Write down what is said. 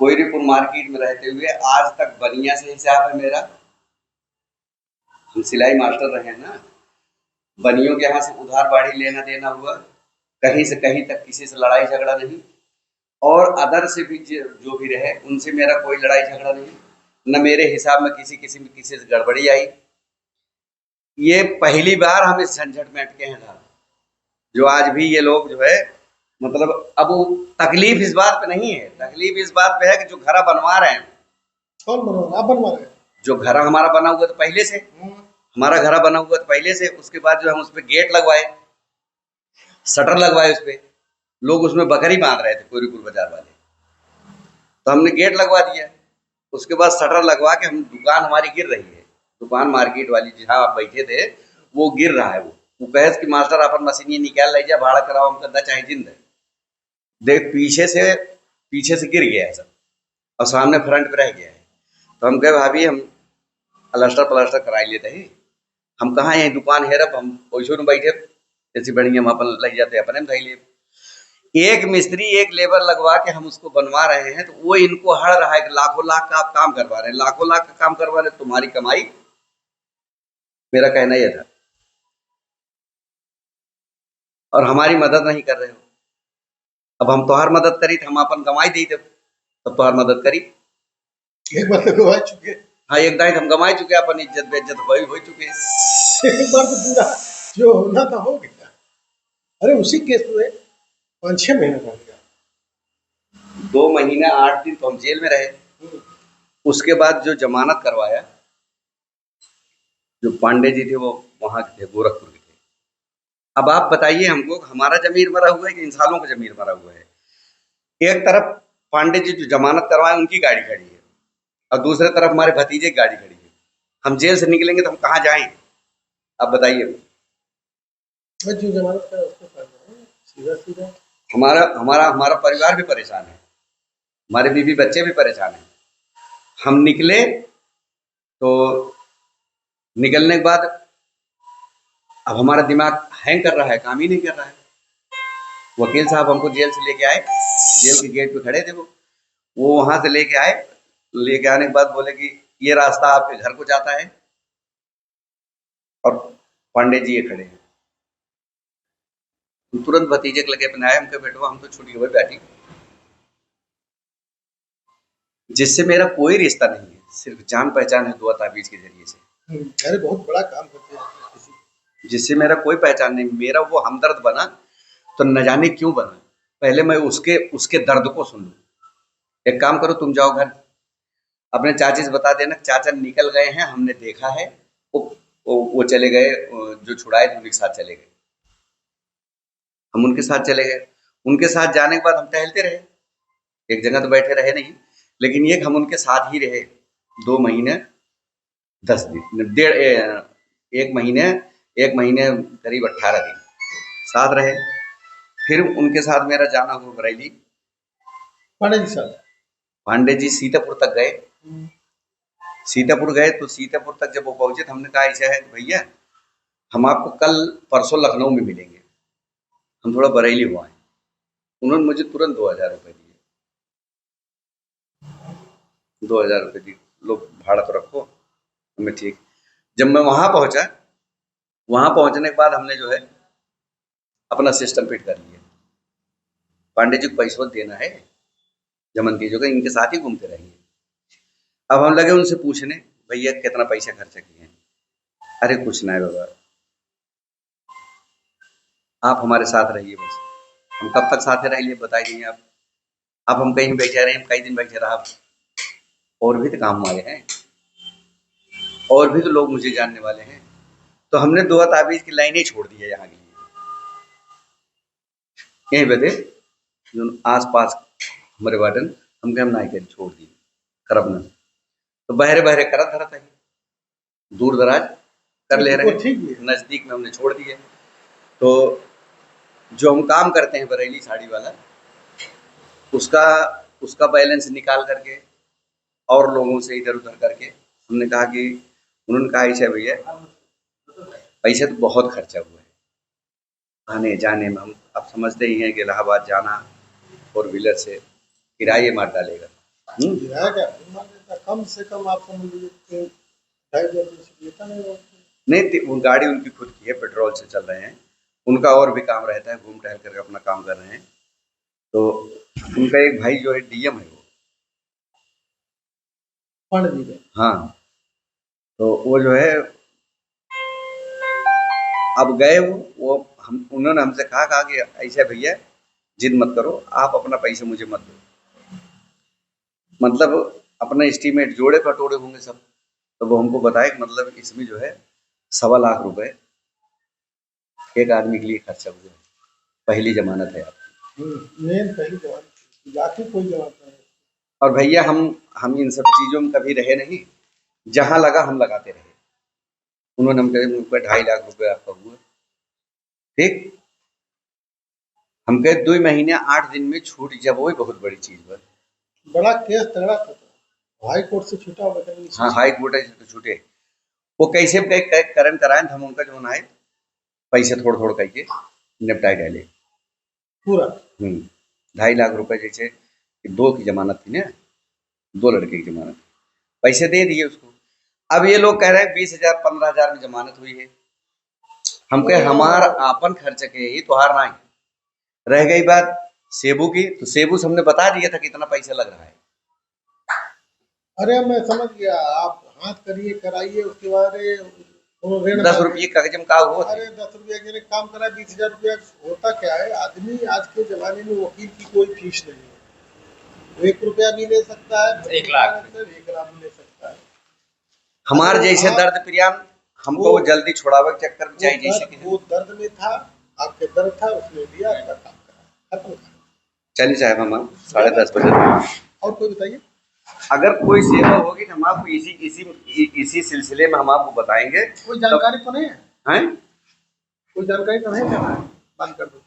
Koiripur market में रहते हुए आज तक बनिया से हिसाब है मेरा। हम सिलाई मास्टर रहे हैं ना, बनियों के यहाँ से उधार बाड़ी लेना देना हुआ, कहीं से कहीं तक किसी से लड़ाई झगड़ा नहीं। और अदर से भी जो भी रहे उनसे मेरा कोई लड़ाई झगड़ा नहीं, न मेरे हिसाब में किसी किसी में किसी से गड़बड़ी आई। ये पहली बार हम इस झंझट में अटके हैं साहब, जो आज भी ये लोग जो है मतलब अब वो तकलीफ इस बात पे नहीं है, तकलीफ इस बात पे है कि जो घरा बनवा रहे हैं। कौन बनवा रहा है? आप बनवा रहे हैं? जो घरा हमारा बना हुआ तो पहले से, हमारा घरा बना हुआ तो पहले से, उसके बाद जो हम उस पे गेट लगवाए, शटर लगवाए, उस पे लोग उसमें बकरी बांध रहे थे कोयरीपुर बाजार वाले, तो हमने गेट लगवा दिया। उसके बाद शटर लगवा के हम, दुकान हमारी गिर रही है, दुकान मार्केट वाली जहाँ आप बैठे थे वो गिर रहा है। वो कहे कि मास्टर अपन मशीन निकाल लीजिए, भाड़ा कराओ, हम कदा चाहे जिंद है। देख पीछे से गिर गया है सब, और सामने फ्रंट पे रह गया है। तो हम कहे भाभी हम प्लास्टर प्लास्टर करा लेते हैं, हम कहाँ यही दुकान है रब, हम पैसों में बैठे ऐसी बढ़िया हम अपन लग जाते अपने में धैले। एक मिस्त्री एक लेबर लगवा के हम उसको बनवा रहे हैं, तो वो इनको हड़ रहा है कि लाखों लाख का आप काम करवा रहे हैं, लाखों लाख का काम करवा रहे हैं, तुम्हारी कमाई। मेरा कहना यह था, और हमारी मदद नहीं कर रहे हो। अब हम तोहार मदद करी तो हम अपन कमाई दी, तब तोहार मदद करी। एक बार तो गवा चुके। हाँ, एक दाई हम कमाई चुके, अपन इज्जत बेइज्जत हो चुके। एक बार तो पूरा जो होना था हो गया। अरे उसी केस में 5-6 महीने का गया। 2 महीने 8 दिन तो हम जेल में रहे। उसके बाद जो जमानत करवाया, जो पांडे जी थे वो वहां के थे, गोरखपुर के थे। अब आप बताइए हमको, हमारा जमीर मरा हुआ है कि इन सालों का जमीर मरा हुआ है? एक तरफ पांडे जी जो जमानत करवाए उनकी गाड़ी खड़ी है, और दूसरे तरफ हमारे भतीजे की गाड़ी खड़ी है। हम जेल से निकलेंगे तो हम कहाँ जाएं? अब बताइए। जो जमानत का उसको सीधा सीधा हमारा हमारा हमारा परिवार भी परेशान है, हमारे बीवी बच्चे भी परेशान हैं। हम निकले तो निकलने के बाद अब हमारा दिमाग हैंग कर रहा है, काम ही नहीं कर रहा है। वकील साहब हमको जेल से लेके आए, जेल के गेट पे खड़े थे वो वहां से लेके आए। लेके आने के बाद बोले कि ये रास्ता आपके घर को जाता है, और पांडे जी ये खड़े हैं। तुरंत भतीजे के लगे अपने आए, हमके बेटवा हम तो छुट्टी हुए बैठी, जिससे मेरा कोई रिश्ता नहीं है, सिर्फ जान पहचान है दुआ ताबीज के जरिए से। अरे बहुत बड़ा काम करते हैं। जिससे मेरा कोई पहचान नहीं, मेरा वो हमदर्द बना तो न जाने क्यों बना। पहले मैं उसके दर्द को सुन लूं। एक काम करो, तुम जाओ घर, अपने चाची से बता देना चाचा निकल गए हैं, हमने देखा है। वो चले गए, जो छुड़ाए थे उनके साथ चले गए, हम उनके साथ चले गए। उनके साथ जाने के बाद हम टहलते रहे, एक जगह तो बैठे रहे नहीं, लेकिन ये हम उनके साथ ही रहे 2 महीने 10 दिन, 1 महीने करीब 18 दिन साथ रहे। फिर उनके साथ मेरा जाना हुआ बरेली। पांडे जी साथ पांडे जी सीतापुर तक गए। सीतापुर गए तो सीतापुर तक जब वो पहुंचे तो हमने कहा ऐसा है भैया, हम आपको कल परसों लखनऊ में मिलेंगे, हम थोड़ा बरेली हुआ है। उन्होंने मुझे तुरंत 2000 रुपये दिए। 2000 रुपये दिए, लो भाड़ा तो रखो। हमें ठीक। जब मैं वहां पहुंचा, वहां पहुंचने के बाद हमने जो है अपना सिस्टम फिट कर लिया। पांडे जी को पैसा देना है, जमंती जो इनके साथ ही घूमते रहेंगे। अब हम लगे उनसे पूछने, भैया कितना पैसा खर्चा किए हैं? अरे कुछ ना है बाबा, आप हमारे साथ रहिए बस। हम कब तक साथ रह लिए बता दीजिए आप। अब हम कहीं बैठे रहे, हम कई दिन बैठे रहा, और भी तो काम हमारे हैं, और भी तो लोग मुझे जानने वाले हैं। तो हमने दुआ ताबीज की लाइनें छोड़ दी है यहाँ की, यहीं पे थे जो आस पास हमारे वार्डन, हमके हम नाई कर छोड़ दिए करब न, तो बहरे बहरे करत धरत है, दूर दराज कर ले रहे हैं, नजदीक में हमने छोड़ दिए। तो जो हम काम करते हैं बरेली साड़ी वाला, उसका बैलेंस निकाल करके और लोगों से इधर उधर करके हमने कहा कि, उन्होंने कहा ऐसा भैया पैसे तो बहुत खर्चा हुआ है आने जाने में, हम अब समझते ही हैं कि इलाहाबाद जाना 4 व्हीलर से किराए मार डालेगा। किराया क्या मान लेता, कम से कम आप समझ लीजिए कि 2,500 से लेता नहीं वो। नहीं, वो गाड़ी उनकी खुद की है, पेट्रोल से चल रहे हैं। उनका और भी काम रहता है, घूम टहल करके अपना काम कर रहे हैं। तो उनका एक भाई जो है डीएम है वो। पणजी में। हाँ, तो वो जो है अब गए वो हम उन्होंने हमसे कहा कि ऐसे भैया जिद मत करो, आप अपना पैसा मुझे मत दो। मतलब अपना एस्टीमेट जोड़े कटोरे होंगे सब। तो वो हमको बताया कि मतलब इसमें जो है 1.25 लाख रुपए एक आदमी के लिए खर्चा हुआ है। पहली जमानत है आपकी। मेन पहली जमानत, बाकी कोई जमानत नहीं। और भैया हम इन सब चीज़ों में कभी रहे नहीं, जहाँ लगा हम लगाते रहे। उन्होंने हम कहे 2.5 लाख रुपए आपका हुआ, ठीक। हम कहे 2 महीने 8 दिन में छूट जब वो बहुत बड़ी चीज़ बा। बड़ा केस तगड़ा था, हाई कोर्ट से छूटा हुआ था। हाँ, हाई कोर्ट है तो छूटे। वो कैसे करन कराए हम उनका जो है पैसे थोड़ थोड़ करके निपटाए डाले पूरा। 2.5 लाख रुपए जैसे 2 की जमानत थी ना, 2 लड़के की जमानत, पैसे दे दिए उसको। अब ये लोग कह रहे हैं 20,000 15,000 में जमानत हुई है। हम कहे हमारा आपन खर्च के ही तोहार ना ही रह गई बात सेबू की, तो सेबू से हमने बता दिया था कितना पैसा लग रहा है। अरे मैं समझ गया, आप हाथ करिए कराइए, उसके बाद 10 रुपये कागज में का हुआ। अरे 10 रुपया के लिए काम करा, 20,000 रुपया। होता क्या है, आदमी आज के जमाने में वकील की कोई फीस नहीं है। 1 रुपया भी ले सकता है, 1 लाख 1 लाख भी ले सकता है। हमार जैसे दर्द प्रियान हमको वो जल्दी छुड़ावे के चक्कर में चाहिए जैसे कि वो दर्द में था, आपके दर्द था, उसने दिया, आपका काम करा, खत्म। चलिए साहब हम 10:30 बजे। और कोई बताइए। अगर कोई सेवा होगी तो हम आपको इसी सिलसिले में हम आपको बताएंगे। कोई जानकारी तो नहीं है? हैं? कोई जानकारी तो नहीं है? बंद कर दो।